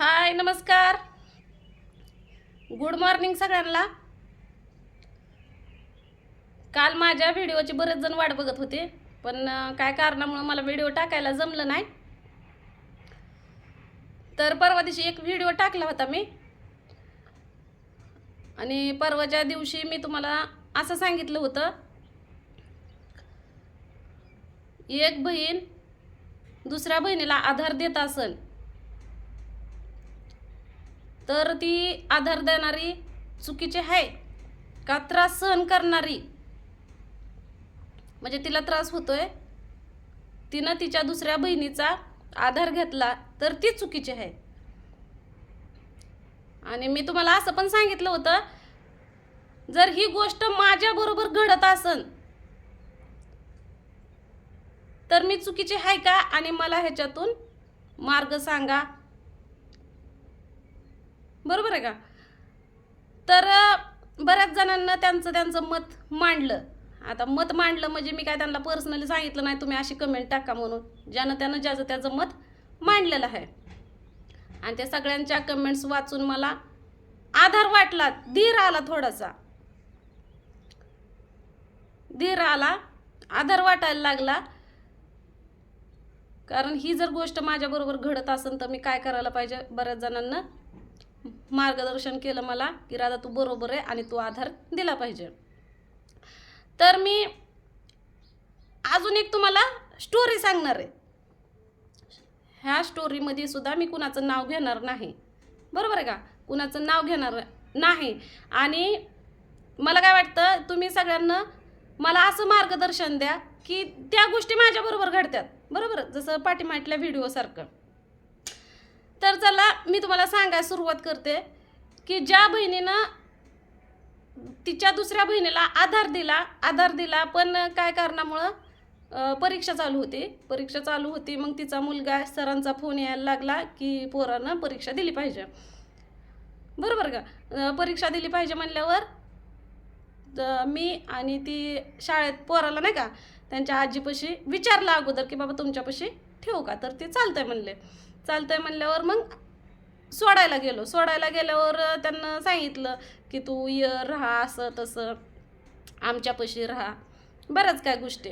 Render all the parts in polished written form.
हाय नमस्कार. Good morning सगळ्यांना. काल माझ्या व्हिडिओची बरेच जण वाट बघत होते, पण काय कारणामुळे मला व्हिडिओ टाकायला जमलं नाही. तर परवा दिवशी एक व्हिडिओ टाकला होता मी, आणि परवाच्या दिवशी मी तुम्हाला असं सांगितलं होतं, एक बहीण दुसऱ्या बहिणीला आधार देत असेल तर ती आधार देणारी चुकीची आहे का त्रास सहन करणारी, म्हणजे तिला त्रास होतोय, तिनं तिच्या दुसऱ्या बहिणीचा आधार घेतला तर ती चुकीची आहे. आणि मी तुम्हाला असं पण सांगितलं होतं, जर ही गोष्ट माझ्या बरोबर घडत असेल तर मी चुकीची आहे का, आणि मला ह्याच्यातून मार्ग सांगा. बरोबर आहे का? तर बऱ्याच जणांना त्यांचं मत मांडलं. आता मत मांडलं म्हणजे मी काय त्यांना पर्सनली सांगितलं नाही तुम्ही अशी कमेंट टाका म्हणून. ज्यानं त्यानं ज्याचं त्याचं मत मांडलेलं आहे, आणि त्या सगळ्यांच्या कमेंट्स वाचून मला आधार वाटला, धीर आला, थोडासा धीर आला, आधार वाटायला लागला. कारण ही जर गोष्ट माझ्याबरोबर घडत असेल तर मी काय करायला पाहिजे. बऱ्याच जणांना मार्गदर्शन केलं मला की राधा तू बरोबर आहे आणि तू आधार दिला पाहिजे. तर मी अजून एक तुम्हाला स्टोरी सांगणार आहे. ह्या स्टोरीमध्ये सुद्धा मी कुणाचं नाव घेणार नाही. बरोबर आहे का? कुणाचं नाव घेणार नाही. आणि मला काय वाटतं, तुम्ही सगळ्यांना मला असं मार्गदर्शन द्या की त्या गोष्टी माझ्याबरोबर घडतात, बरोबर, जसं पाठीमागल्या व्हिडिओसारखं. तर चला मी तुम्हाला सांगायला सुरुवात करते की ज्या बहिणीनं तिच्या दुसऱ्या बहिणीला आधार दिला पण काय कारणामुळं परीक्षा चालू होती. मग तिचा मुलगा, सरांचा फोन यायला लागला की पोरानं परीक्षा दिली पाहिजे. बरोबर का? परीक्षा दिली पाहिजे म्हणल्यावर मी आणि ती शाळेत पोराला नाही का त्यांच्या आजीपाशी विचारलं अगोदर की बाबा तुमच्यापाशी ठेवू का, तर ते चालतंय म्हणल्यावर मग सोडायला गेल्यावर त्यांना सांगितलं की तू राहा, असं तसं आमच्यापाशी राहा, बऱ्याच काय गोष्टी.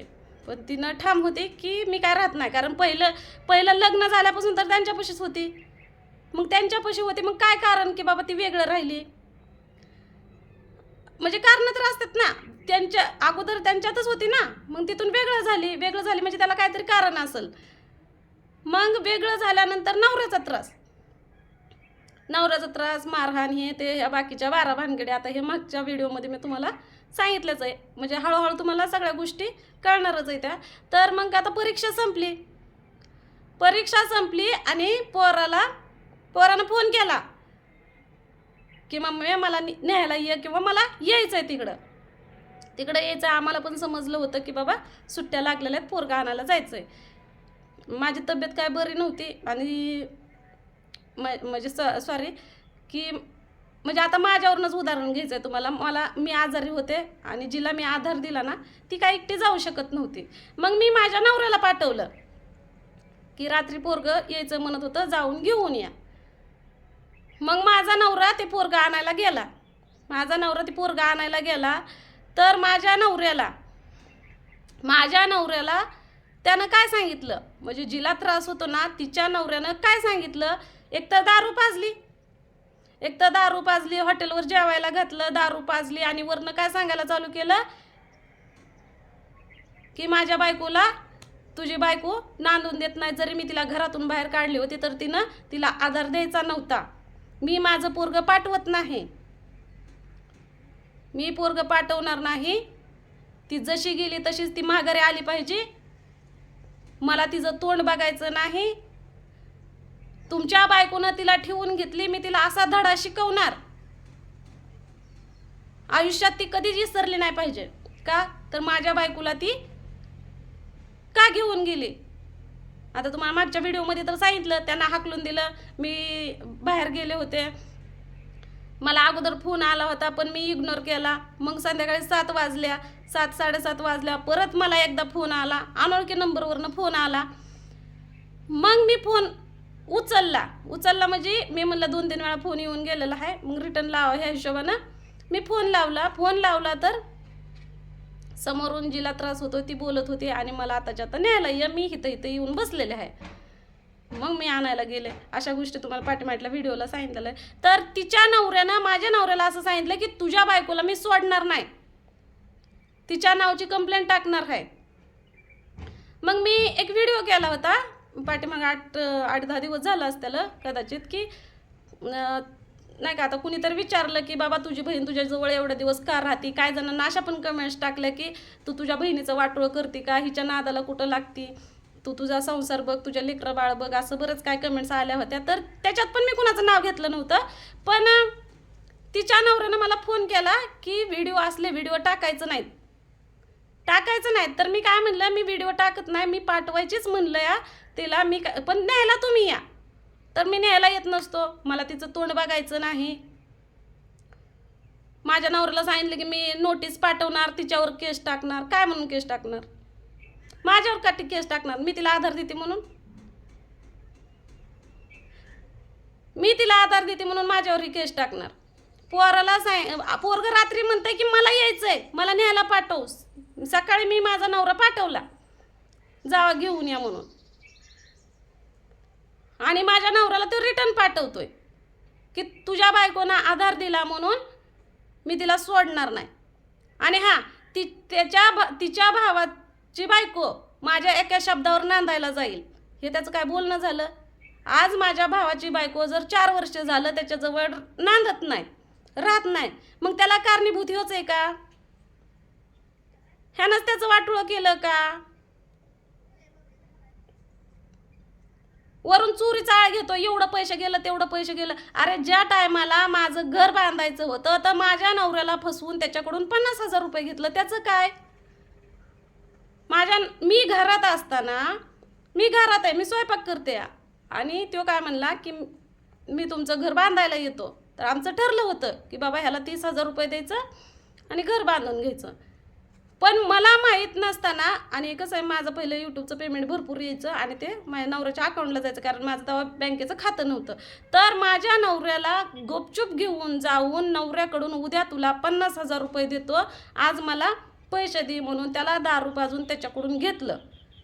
पण तिनं ठाम होती की मी काय राहत नाही. कारण पहिलं लग्न झाल्यापासून तर त्यांच्यापाशीच होती. मग काय कारण की बाबा ती वेगळं राहिली. म्हणजे कारण तर असतात ना, त्यांच्या अगोदर त्यांच्यातच होती ना, मग तिथून वेगळं झाली म्हणजे त्याला काहीतरी कारण असेल. मग वेगळं झाल्यानंतर नवऱ्याचा त्रास, मारहाण, हे ते ह्या बाकीच्या 12 भानगड्या. आता हे मागच्या व्हिडिओमध्ये मी तुम्हाला सांगितलंच आहे, म्हणजे हळूहळू तुम्हाला सगळ्या गोष्टी कळणारच आहे त्या. तर मग आता परीक्षा संपली आणि पोरानं फोन केला की मम्मी मला न्यायला ये, किंवा मला यायचं आहे तिकडं यायचं. आम्हाला पण समजलं होतं की बाबा सुट्ट्या लागलेल्या आहेत, पोरगा आणायला जायचं आहे. माझी तब्येत काय बरी नव्हती, आणि म्हणजे सॉरी की म्हणजे आता माझ्यावरूनच उदाहरण घ्यायचं आहे तुम्हाला. मी आजारी होते आणि जिला मी आधार दिला ना ती काय एकटी जाऊ शकत नव्हती. मग मी माझ्या नवऱ्याला पाठवलं की रात्री पोरगं यायचं म्हणत होतं, जाऊन घेऊन या. मग माझा नवरा ते पोरगं आणायला गेला. तर माझ्या नवऱ्याला त्यानं काय सांगितलं, म्हणजे जिला त्रास होतो ना तिच्या नवऱ्यानं काय सांगितलं, एक तर दारू पाजली, हॉटेलवर जेवायला घातलं, दारू पाजली, आणि वरनं काय सांगायला चालू केलं की माझ्या बायकोला तुझी बायको नांदून देत नाही. जरी मी तिला घरातून बाहेर काढली होती तर तिनं तिला आधार द्यायचा नव्हता. मी माझं पोरगं पाठवत नाही, मी पोरगं पाठवणार नाही. ती जशी गेली तशीच ती माघारी आली पाहिजे. मला तिचं तोंड बघायचं नाही. तुमच्या बायकोनं तिला ठेवून घेतली, मी तिला असा धडा शिकवणार, आयुष्यात ती कधीच विसरली नाही पाहिजे. का तर माझ्या बायकोला ती का घेऊन गेली. आता तुम्हाला मागच्या व्हिडिओमध्ये तर सांगितलं, त्यांना हाकलून दिलं. मी बाहेर गेले होते, मला अगोदर फोन आला होता पण मी इग्नोर केला. मग संध्याकाळी 7:30 वाजल्या परत मला एकदा फोन आला, अनोळखी नंबरवरनं फोन आला. मग मी फोन उचलला म्हणजे मी म्हणलं 2-3 वेळा फोन येऊन गेलेला आहे, मग रिटर्न लावा ह्या हिशोबानं मी फोन लावला तर समोरून जिला त्रास होतो ती बोलत होती आणि मला आताच्या आता न्यायला ये, मी इथं येऊन बसलेले आहे, मग मी आणायला गेले. अशा गोष्टी तुम्हाला पाठीमागल्या व्हिडिओला सांगितलेलं आहे. तर तिच्या नवऱ्यानं माझ्या नवऱ्याला असं सांगितलं की तुझ्या बायकोला मी सोडणार नाही, तिच्या नावची कंप्लेंट टाकणार आहे. मग मी एक व्हिडिओ केला होता पाठीमाग 8-10 दिवस झालं असतील कदाचित, की नाही का आता कुणीतरी विचारलं की बाबा तुझी बहीण तुझ्याजवळ एवढे दिवस का राहती. काय जणांना अशा पण कमेंट्स टाकल्या की तू तुझ्या बहिणीचं वाटोळं करते का, हिच्या नादाला कुठं लागती, तू तुझा संसार बघ, तुझ्या लेकरं बाळ बघ, असं बरंच काय कमेंट्स आल्या होत्या. तर त्याच्यात पण मी कुणाचं नाव घेतलं नव्हतं, पण तिच्या नवऱ्यानं मला फोन केला की व्हिडिओ टाकायचं नाहीत. तर मी काय म्हणलं, मी व्हिडिओ टाकत नाही, मी पाठवायचीच म्हणलं या तिला, मी पण न्यायला तुम्ही या. तर मी न्यायला येत नसतो, मला तिचं तोंड बघायचं नाही. माझ्या नवऱ्याला सांगितलं की मी नोटीस पाठवणार, तिच्यावर केस टाकणार. काय म्हणून केस टाकणार, माझ्यावर का केस टाकणार, मी तिला आधार देते म्हणून, माझ्यावरही केस टाकणार. पोरग रात्री म्हणतंय की मला यायचंय, मला न्यायला पाठव. सकाळी मी माझा नवरा पाठवला जावा घेऊन या म्हणून, आणि माझ्या नवऱ्याला तो रिटर्न पाठवतोय की तुझ्या बायकोनं आधार दिला म्हणून मी तिला सोडणार नाही. आणि हां, तिच्या भावाची बायको माझ्या एका शब्दावर नांदायला जाईल, हे त्याचं काय बोलणं झालं. आज माझ्या भावाची बायको जर 4 वर्ष झालं त्याच्याजवळ नांदत नाही, राहत नाही, मग त्याला कारणीभूत होच आहे का, ह्यानंच त्याचं वाटोळं केलं का. वरून चोरी चाळ घेतो, एवढं पैसे गेलं तेवढं पैसे गेलं. अरे ज्या टायमाला माझं घर बांधायचं होतं तर माझ्या नवऱ्याला फसवून त्याच्याकडून 50,000 रुपये घेतलं, त्याचं काय. मी घरात असताना, मी घरात आहे, मी स्वयंपाक करते आणि तो काय म्हणला की मी तुमचं घर बांधायला येतो. तर आमचं ठरलं होतं की बाबा ह्याला 30,000 रुपये द्यायचं आणि घर बांधून घ्यायचं. पण मला माहीत नसताना, आणि कसं आहे माझं पहिलं यूट्यूबचं पेमेंट भरपूर यायचं आणि ते माझ्या नवऱ्याच्या अकाउंटला जायचं, कारण माझं तेव्हा बँकेचं खातं नव्हतं. तर माझ्या नवऱ्याला गुपचूप घेऊन जाऊन नवऱ्याकडून उद्या तुला 50,000 रुपये देतो, आज मला पैसे दे म्हणून त्याला दारू पाजून त्याच्याकडून घेतलं.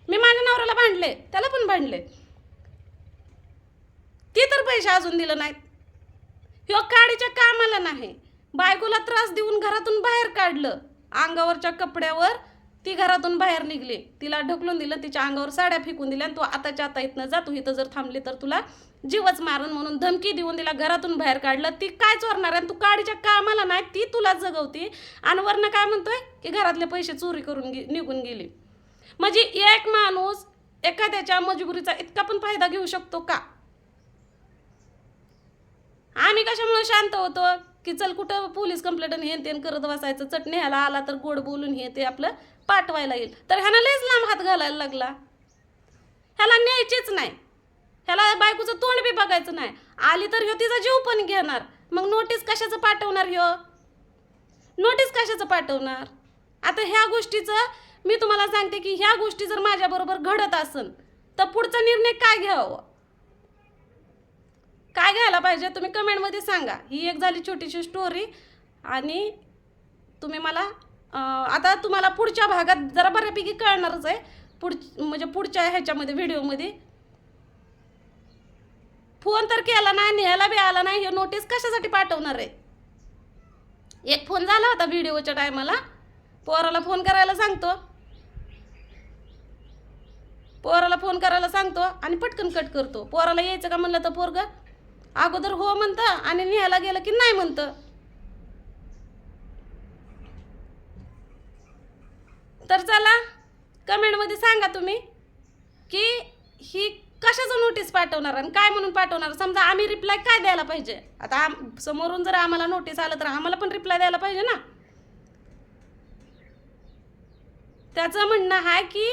मी माझ्या नवऱ्याला भांडले, त्याला पण भांडले, ती तर पैसे अजून दिलं नाहीत. ह्यो काडीच्या कामाला नाही, बायकोला त्रास देऊन घरातून बाहेर काढलं, अंगावरच्या कपड्यावर ती घरातून बाहेर निघली, तिला ढकलून दिलं, तिच्या अंगावर साड्या फेकून दिल्या, आणि तू आताच्या आता इथनं जा, तू इथं जर थांबली तर तुला जीवच मारण म्हणून धमकी देऊन तिला घरातून बाहेर काढलं. ती काय चोरणार आहे, तू काडीच्या कामाला नाही, ती तुला जगवती, आणि वरनं काय म्हणतोय की घरातले पैसे चोरी करून निघून गेली. म्हणजे एक माणूस एखाद्याच्या मजबुरीचा इतका पण फायदा घेऊ शकतो का. आम्ही कशामुळे शांत होतो की चल कुठं पोलीस कंप्लेंट हे ते करत बसायचं, चटणी ह्याला आला तर गोड बोलून हे ते आपलं पाठवायला येईल. तर ह्याला लयच लांब हात घालायला लागला, ह्याला न्यायचीच नाही, ह्याला बायकोचं तोंड बी बघायचं नाही. आली तर ह्यो तिचा जीव पण घेणार, मग नोटीस कशाचं पाठवणार, नोटीस कशाचं पाठवणार. आता ह्या गोष्टीचं मी तुम्हाला सांगते की ह्या गोष्टी जर माझ्याबरोबर घडत असेल तर पुढचा निर्णय काय घ्यावा, काय घ्यायला पाहिजे, तुम्ही कमेंटमध्ये सांगा. ही एक झाली छोटीशी स्टोरी, आणि तुम्ही मला आता तुम्हाला पुढच्या भागात जरा बऱ्यापैकी कळणारच आहे. म्हणजे पुढच्या ह्याच्यामध्ये व्हिडिओमध्ये फोन तर केला नाही, न्यायला बी आला नाही, हे नोटीस कशासाठी पाठवणार आहे. एक फोन झाला होता व्हिडिओच्या टायमाला, पोराला फोन करायला सांगतो आणि पटकन कट करतो. पोराला यायचं का म्हणलं तर पोरग अगोदर हो म्हणतं आणि न्यायला गेलं की नाही म्हणतं. तर चला कमेंटमध्ये सांगा तुम्ही की ही कशाचं नोटीस पाठवणार आणि काय म्हणून पाठवणार. समजा आम्ही रिप्लाय काय द्यायला पाहिजे, आता समोरून जर आम्हाला नोटीस आलं तर आम्हाला पण रिप्लाय द्यायला पाहिजे ना. त्याचं म्हणणं आहे की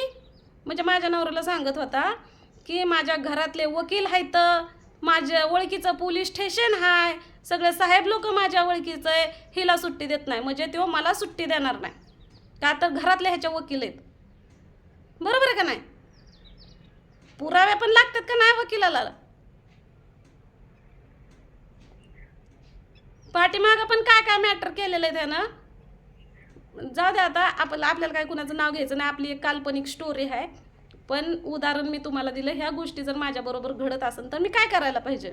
म्हणजे माझ्या नवऱ्याला सांगत होता की माझ्या घरातले वकील आहेत, माझ्या ओळखीचं पोलीस स्टेशन आहे, सगळे साहेब लोक माझ्या ओळखीचं आहे, हिला सुट्टी देत नाही. म्हणजे तो मला सुट्टी देणार नाही का, तर घरातले ह्याच्या वकील आहेत. बरोबर आहे का नाही, पुरावे पण लागतात का नाही वकिलाला. पाठीमागं पण काय काय मॅटर केलेलं आहे त्यानं, जाऊ दे आता. आपल्याला काय कुणाचं नाव घ्यायचं नाही, आपली एक काल्पनिक स्टोरी आहे. पण उदाहरण मी तुम्हाला दिलं. ह्या गोष्टी जर माझ्याबरोबर घडत असेल तर मी काय करायला पाहिजे,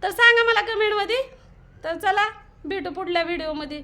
तर सांगा मला कमेंटमध्ये. तर चला भेटू पुढल्या व्हिडिओमध्ये.